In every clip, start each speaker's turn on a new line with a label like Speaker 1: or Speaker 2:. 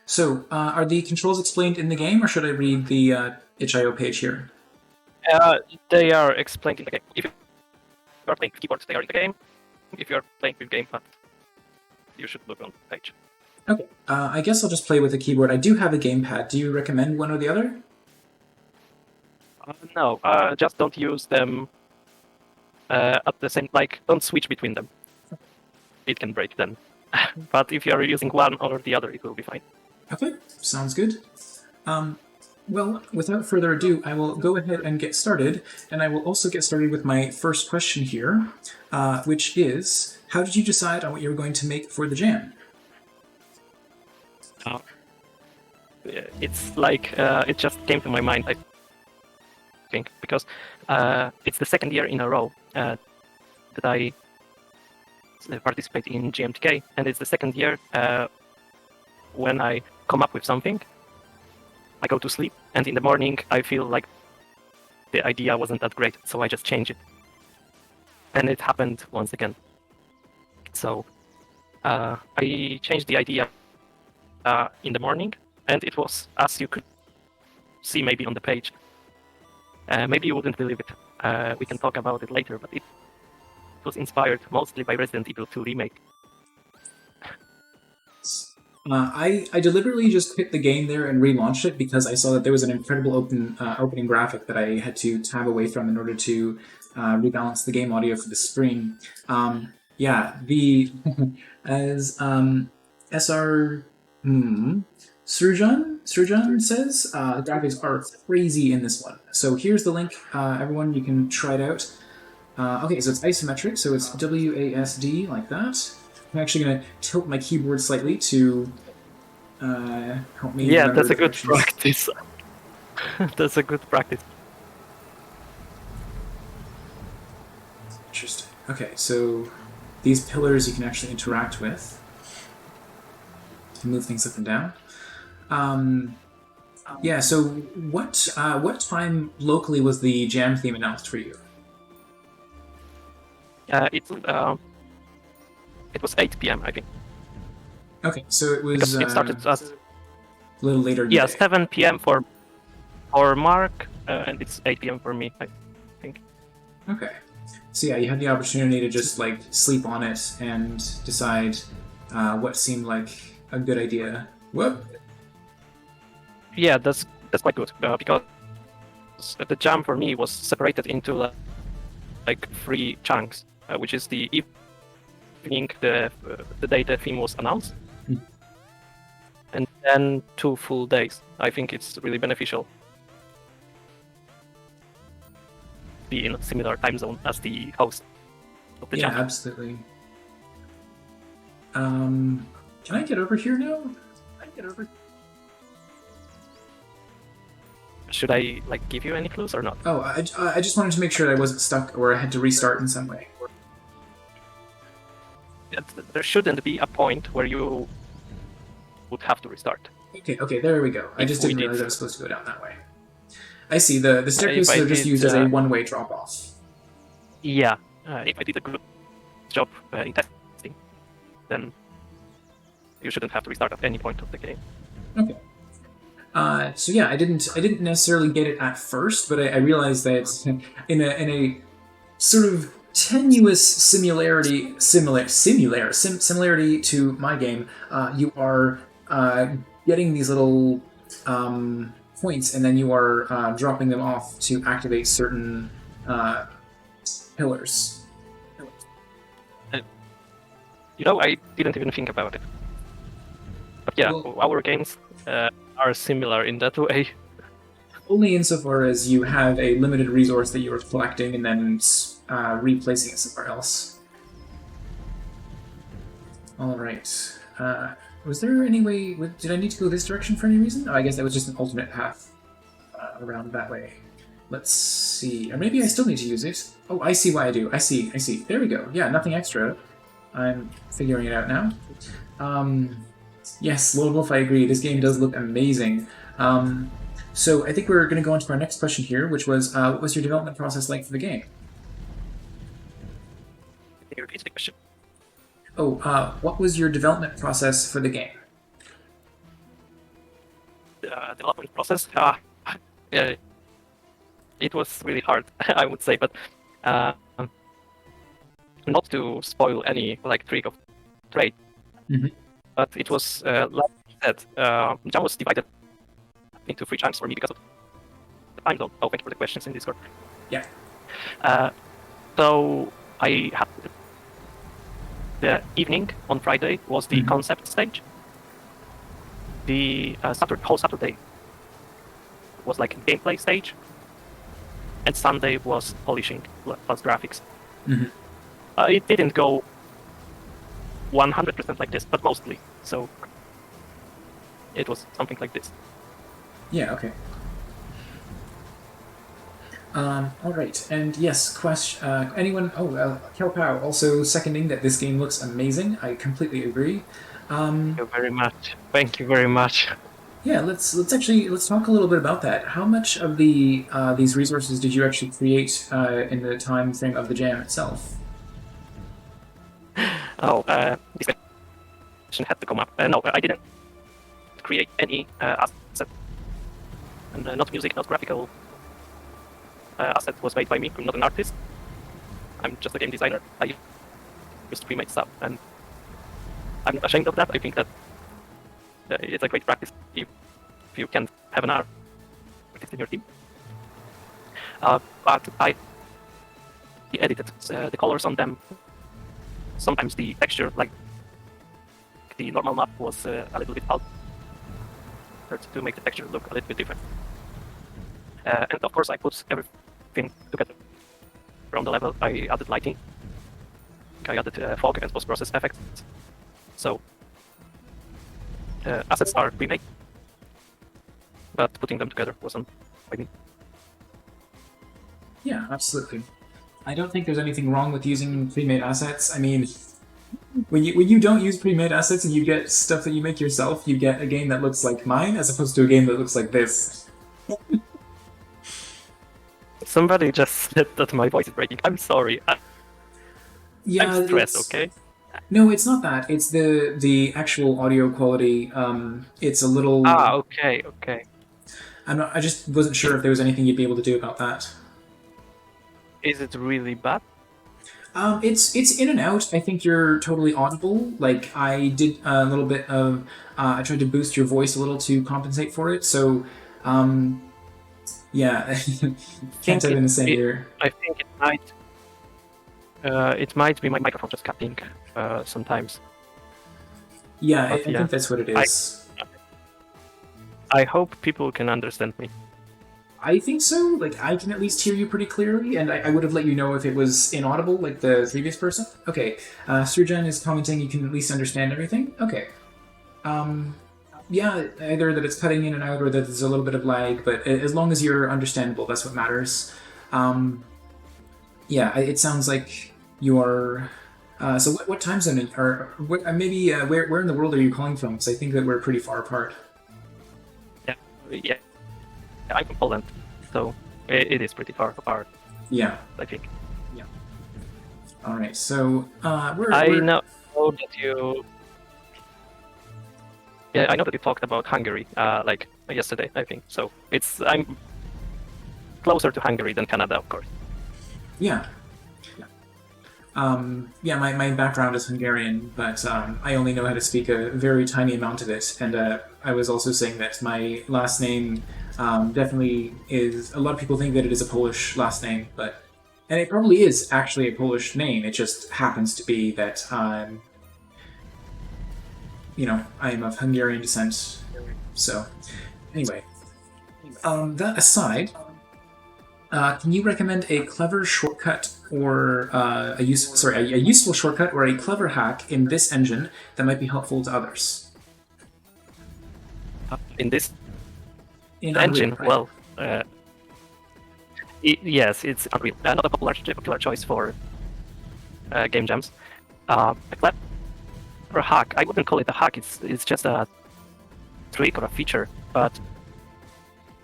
Speaker 1: So, are the controls explained in the game, or should I read the itch.io page here?
Speaker 2: They are explained in the game. If you are playing with keyboard, they are in the game. If you are playing with gamepad, you should look on the page.
Speaker 1: Okay, I guess I'll just play with the keyboard. I do have a gamepad. Do you recommend one or the other?
Speaker 2: No, just don't use them at the same. Like, don't switch between them. It can break then. But if you are using one or the other, it will be fine.
Speaker 1: Okay, sounds good. Well, without further ado, I will go ahead and get started, and I will also get started with my first question here, which is, how did you decide on what you were going to make for the jam?
Speaker 2: It's like, it just came to my mind, I think, because it's the second year in a row that I participate in GMTK, and it's the second year when I come up with something, I go to sleep, and in the morning I feel like the idea wasn't that great, so I just change it. And it happened once again. So I changed the idea in the morning, and it was, as you could see maybe on the page, maybe you wouldn't believe it, we can talk about it later, but it was inspired mostly by Resident Evil 2 Remake.
Speaker 1: I deliberately just quit the game there and relaunched it because I saw that there was an incredible opening graphic that I had to tab away from in order to rebalance the game audio for the screen. Yeah, the as SR Surjan says, the graphics are crazy in this one. So here's the link, everyone. You can try it out. Okay, so it's isometric, so it's WASD like that. I'm actually going to tilt my keyboard slightly to help me.
Speaker 2: Yeah, that's a good practice. That's a good practice.
Speaker 1: Interesting. Okay, so these pillars you can actually interact with to move things up and down. Yeah, so what time locally was the jam theme announced for you?
Speaker 2: It was 8 p.m. I think.
Speaker 1: Okay, so it was.
Speaker 2: Because it started at
Speaker 1: a little later.
Speaker 2: Yeah, 7 p.m. for Mark, and it's 8 p.m. for me, I think.
Speaker 1: Okay, so yeah, you had the opportunity to just like sleep on it and decide what seemed like a good idea. Whoop.
Speaker 2: Yeah, that's quite good because the jam for me was separated into like 3 chunks, which is the evening, the day the theme was announced, and then 2 full days. I think it's really beneficial to be in a similar time zone as the host of the jam.
Speaker 1: Yeah, absolutely. Can I get over here now?
Speaker 2: Should I like give you any clues or not?
Speaker 1: Oh, I just wanted to make sure that I wasn't stuck or I had to restart in some way.
Speaker 2: There shouldn't be a point where you would have to restart.
Speaker 1: Okay, there we go. I just didn't realize I was supposed to go down that way. I see. The staircases are just used as a one-way drop-off.
Speaker 2: Yeah, if I did a good job in testing, then you shouldn't have to restart at any point of the game.
Speaker 1: Okay. So yeah, I didn't necessarily get it at first, but I realized that in a sort of tenuous similarity to my game, you are getting these little points, and then you are dropping them off to activate certain pillars.
Speaker 2: You know, I didn't even think about it. But yeah, well, our games are similar in that way.
Speaker 1: Only insofar as you have a limited resource that you are collecting and then replacing it somewhere else. Alright. Was there any way... Did I need to go this direction for any reason? Oh, I guess that was just an alternate path around that way. Let's see. Or maybe I still need to use it. Oh, I see why I do. I see. There we go. Yeah, nothing extra. I'm figuring it out now. Yes, Lord Wolf, I agree. This game does look amazing. So I think we're going to go on to our next question here, which was, what was your development process like for the game?
Speaker 2: Can you repeat the question?
Speaker 1: Oh, what was your development process for the game?
Speaker 2: development process, it was really hard, I would say, but not to spoil any like trick of trade.
Speaker 1: Mhm.
Speaker 2: But it was like I said, Jam was divided into 3 chunks for me because of the time zone. Oh, thank you for the questions in Discord.
Speaker 1: Yeah.
Speaker 2: So I had the evening on Friday was the concept stage. The whole Saturday was like gameplay stage, and Sunday was polishing plus graphics.
Speaker 1: Mhm.
Speaker 2: It didn't go 100% like this, but mostly. So it was something like this.
Speaker 1: Yeah, okay. All right, and yes, anyone? Oh, Kelpow also seconding that this game looks amazing. I completely agree.
Speaker 2: Thank you very much. Thank you very much.
Speaker 1: Yeah, let's talk a little bit about that. How much of these resources did you actually create in the time frame of the jam itself?
Speaker 2: Oh, this question had to come up. No, I didn't create any asset, and not music, not graphical asset was made by me. I'm not an artist. I'm just a game designer. I just pre-made stuff, and I'm not ashamed of that. I think that it's a great practice if you can have an artist in your team. But I edited the colors on them. Sometimes the texture, like the normal map, was a little bit altered to make the texture look a little bit different. And of course, I put everything together from the level. I added lighting. I added fog and post-process effects. So assets are pre-made, but putting them together wasn't by me.
Speaker 1: Yeah, absolutely. I don't think there's anything wrong with using pre-made assets. I mean, when you don't use pre-made assets and you get stuff that you make yourself, you get a game that looks like mine as opposed to a game that looks like this.
Speaker 2: Somebody just said that my voice is breaking. I'm sorry.
Speaker 1: Yeah,
Speaker 2: I'm stressed, okay?
Speaker 1: No, it's not that. It's the actual audio quality. It's a little.
Speaker 2: Okay.
Speaker 1: I just wasn't sure if there was anything you'd be able to do about that.
Speaker 2: Is it really bad?
Speaker 1: It's in and out. I think you're totally audible. Like I did a little bit of. I tried to boost your voice a little to compensate for it. So, yeah, can't type in the same ear.
Speaker 2: I think it might be my microphone just cutting sometimes.
Speaker 1: Yeah, I think that's what it is.
Speaker 2: I hope people can understand me.
Speaker 1: I think so. Like, I can at least hear you pretty clearly, and I would have let you know if it was inaudible, like the previous person. Okay, Surjan is commenting you can at least understand everything. Okay. Yeah, either that it's cutting in and out or that there's a little bit of lag, but as long as you're understandable, that's what matters. Yeah, it sounds like you are... so what time zone are... maybe where in the world are you calling from? Because I think that we're pretty far apart.
Speaker 2: Yeah. I'm from Poland, so it is pretty far apart.
Speaker 1: Yeah.
Speaker 2: I think.
Speaker 1: Yeah. All right, so
Speaker 2: I know that you. Yeah, I know that you talked about Hungary, like yesterday. I think so. I'm closer to Hungary than Canada, of course.
Speaker 1: Yeah. Yeah, my background is Hungarian, but I only know how to speak a very tiny amount of it. And I was also saying that my last name definitely is... A lot of people think that it is a Polish last name, and it probably is actually a Polish name. It just happens to be that I'm of Hungarian descent. So, anyway, that aside... can you recommend a clever shortcut or a useful shortcut or a clever hack in this engine that might be helpful to others?
Speaker 2: In this
Speaker 1: in
Speaker 2: engine,
Speaker 1: Unreal,
Speaker 2: right? Well, yes, it's Unreal. Not a popular choice for game jams. A clever hack. I wouldn't call it a hack. It's just a trick or a feature, but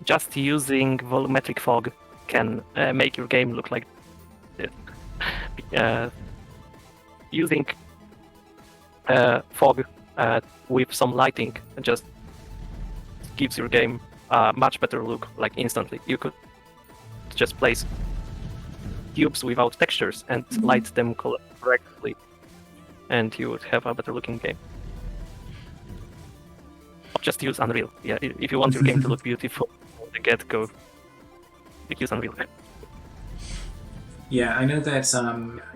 Speaker 2: just using volumetric fog can make your game look like this. Using fog with some lighting just gives your game a much better look, like instantly. You could just place cubes without textures and light them correctly, and you would have a better looking game. Just use Unreal. Yeah, if you want your game to look beautiful from the get-go, use Unreal.
Speaker 1: Yeah, I know that.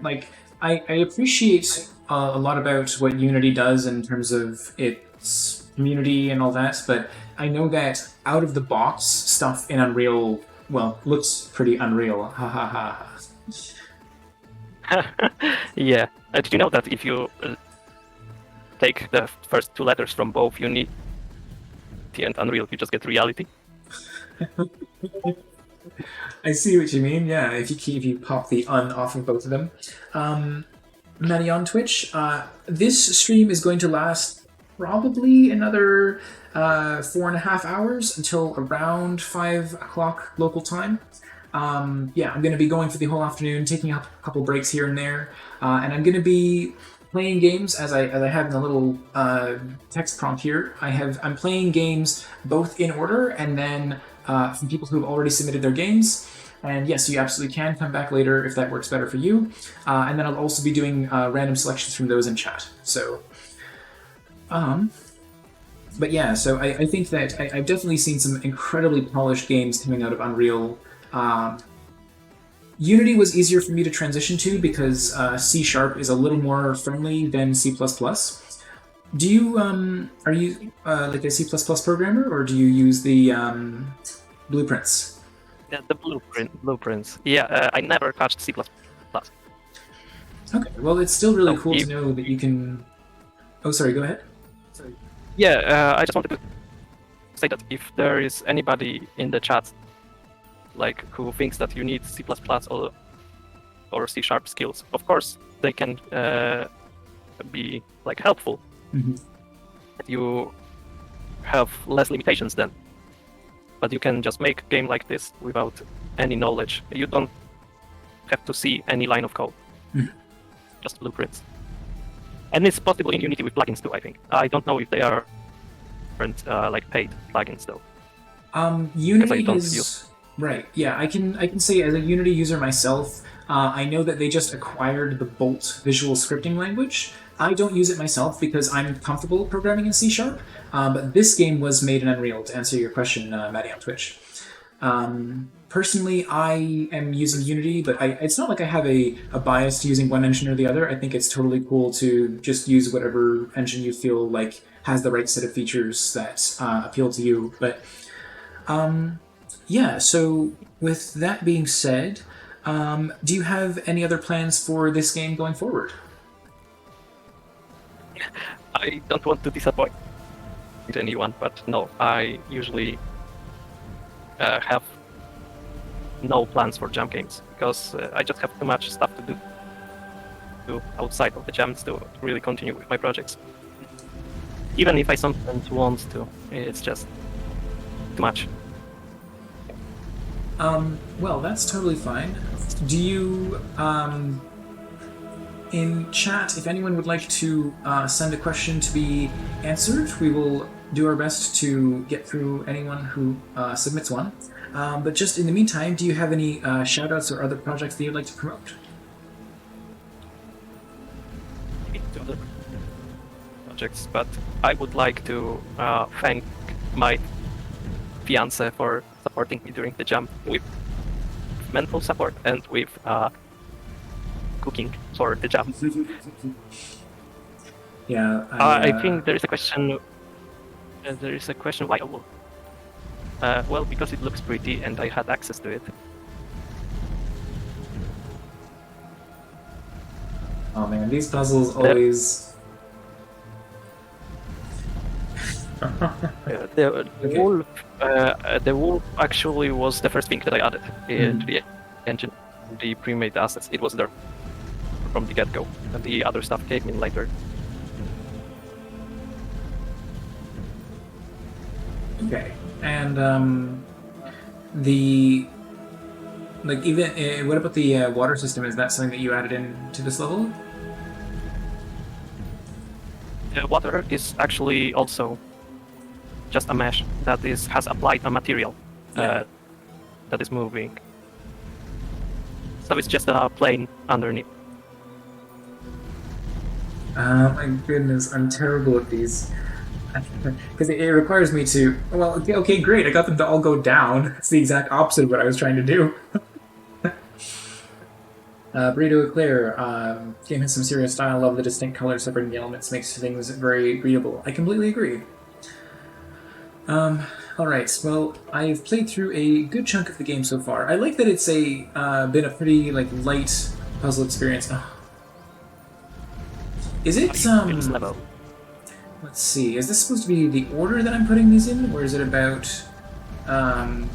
Speaker 1: Like, I appreciate a lot about what Unity does in terms of its community and all that, but I know that out of the box stuff in Unreal, well, looks pretty unreal. Ha ha ha.
Speaker 2: Yeah. Did you know that if you take the first two letters from both Unity and Unreal, you just get reality?
Speaker 1: I see what you mean. Yeah, if you pop the un off of both of them. Maddie on Twitch, this stream is going to last probably another 4.5 hours until around 5 o'clock local time. Yeah, I'm going to be going for the whole afternoon, taking a couple breaks here and there, and I'm going to be playing games as I have in the little text prompt here. I'm playing games both in order and then from people who have already submitted their games. And yes, you absolutely can come back later if that works better for you. And then I'll also be doing random selections from those in chat. So, but yeah, so I think that I've definitely seen some incredibly polished games coming out of Unreal. Unity was easier for me to transition to because C# is a little more friendly than C++. Do you are you like a C++ programmer, or do you use the blueprints?
Speaker 2: Yeah, the blueprints. Yeah, I never touched C++.
Speaker 1: Okay, well, it's still really
Speaker 2: Oh,
Speaker 1: cool to know that you can. Oh, sorry. Go ahead.
Speaker 2: Yeah, I just wanted to say that if there is anybody in the chat, like, who thinks that you need C++ or C# skills, of course they can be like helpful.
Speaker 1: Mm-hmm.
Speaker 2: You have less limitations then, but you can just make a game like this without any knowledge. You don't have to see any line of code, just blueprints. And it's possible in Unity with plugins too, I think. I don't know if they are like paid plugins though.
Speaker 1: Unity is right. Yeah, I can say as a Unity user myself, I know that they just acquired the Bolt visual scripting language. I don't use it myself because I'm comfortable programming in C#, but this game was made in Unreal, to answer your question, Maddie on Twitch. Personally, I am using Unity, but it's not like I have a bias to using one engine or the other. I think it's totally cool to just use whatever engine you feel like has the right set of features that appeal to you. But yeah, so with that being said, do you have any other plans for this game going forward?
Speaker 2: I don't want to disappoint anyone, but no, I usually have no plans for Jam games because I just have too much stuff to do outside of the Jams to really continue with my projects. Even if I sometimes want to, it's just too much.
Speaker 1: Well, that's totally fine. Do you, in chat, if anyone would like to send a question to be answered, we will do our best to get through anyone who submits one. But just in the meantime, do you have any shoutouts or other projects that you'd like to promote?
Speaker 2: Projects, but I would like to thank my fiance for supporting me during the Jam with mental support and with cooking for the Jam.
Speaker 1: Yeah,
Speaker 2: I think there is a question. There is a question why a wolf? Well, because it looks pretty and I had access to it.
Speaker 1: Oh man, these puzzles always.
Speaker 2: The wolf actually was the first thing that I added to the engine. The pre-made assets, it was there from the get-go, and the other stuff came in later.
Speaker 1: Okay, and the even what about the water system? Is that something that you added in to this level?
Speaker 2: Water is actually also just a mesh that has applied a material
Speaker 1: Yeah.
Speaker 2: that is moving. So it's just a plane underneath.
Speaker 1: Oh my goodness, I'm terrible at these. Because it requires me to. Well, okay, great. I got them to all go down. It's the exact opposite of what I was trying to do. Burrito Eclair, game has some serious style. Love the distinct color separating the elements, makes things very readable. I completely agree. All right. Well, I've played through a good chunk of the game so far. I like that it's been a pretty light puzzle experience. Oh. Is it
Speaker 2: This level.
Speaker 1: Let's see. Is this supposed to be the order that I'm putting these in, or is it about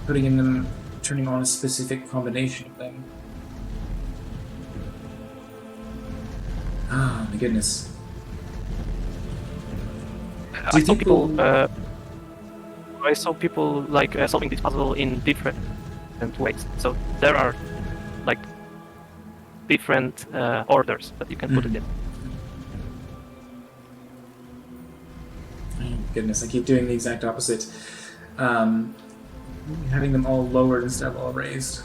Speaker 1: putting in them, turning on a specific combination of them? Oh my goodness.
Speaker 2: I saw people. I saw people solving this puzzle in different ways. So there are like different orders that you can put it in.
Speaker 1: Oh, goodness, I keep doing the exact opposite. Having them all lowered instead of all raised.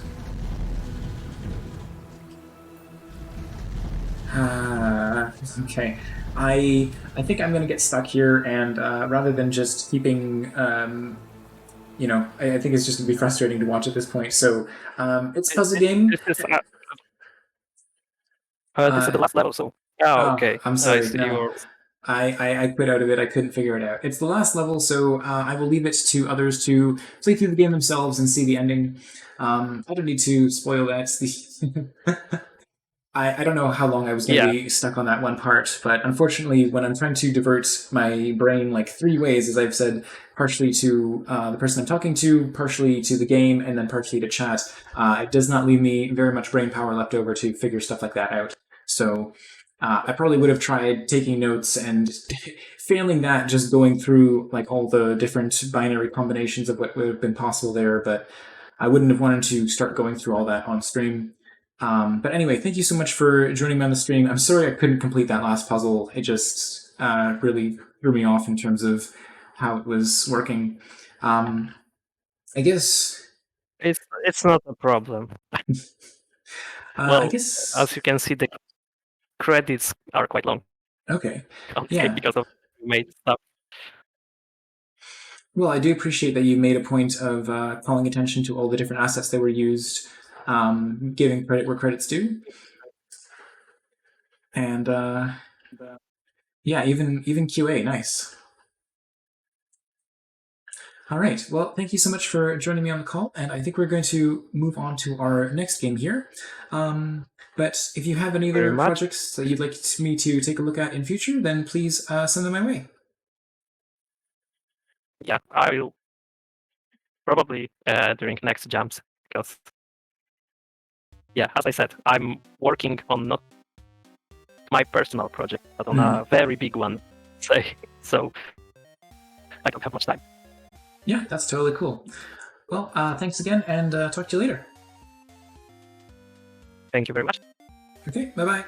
Speaker 1: Okay. I think I'm gonna get stuck here, and rather than just keeping, I think it's just gonna be frustrating to watch at this point. So it's a puzzle game.
Speaker 2: This is the last level. So okay.
Speaker 1: I'm
Speaker 2: I
Speaker 1: sorry.
Speaker 2: see
Speaker 1: No,
Speaker 2: your.
Speaker 1: I quit out of it. I couldn't figure it out. It's the last level, so I will leave it to others to play through the game themselves and see the ending. I don't need to spoil that. I don't know how long I was going to
Speaker 2: Yeah.
Speaker 1: be stuck on that one part, but unfortunately, when I'm trying to divert my brain like three ways, as I've said, partially to the person I'm talking to, partially to the game, and then partially to chat, it does not leave me very much brain power left over to figure stuff like that out. So I probably would have tried taking notes and failing that, just going through like all the different binary combinations of what would have been possible there, but I wouldn't have wanted to start going through all that on stream. But anyway, thank you so much for joining me on the stream. I'm sorry I couldn't complete that last puzzle. It just really threw me off in terms of how it was working. I guess.
Speaker 2: It's not a problem.
Speaker 1: I
Speaker 2: Well,
Speaker 1: guess.
Speaker 2: as you can see, the credits are quite long
Speaker 1: Okay.
Speaker 2: on this game
Speaker 1: Yeah.
Speaker 2: because of made stuff.
Speaker 1: Well, I do appreciate that you made a point of calling attention to all the different assets that were used, giving credit where credit's due, and yeah, even QA, nice. All right. Well, thank you so much for joining me on the call, and I think we're going to move on to our next game here. But if you have any
Speaker 2: Very
Speaker 1: other
Speaker 2: much.
Speaker 1: projects that you'd like me to take a look at in future, then please send them my way.
Speaker 2: Yeah, I will probably during next jams because yeah, as I said, I'm working on not my personal project, but on a very big one. So I don't have much time.
Speaker 1: Yeah, that's totally cool. Well, thanks again, and talk to you later.
Speaker 2: Thank you very much.
Speaker 1: Okay, bye bye.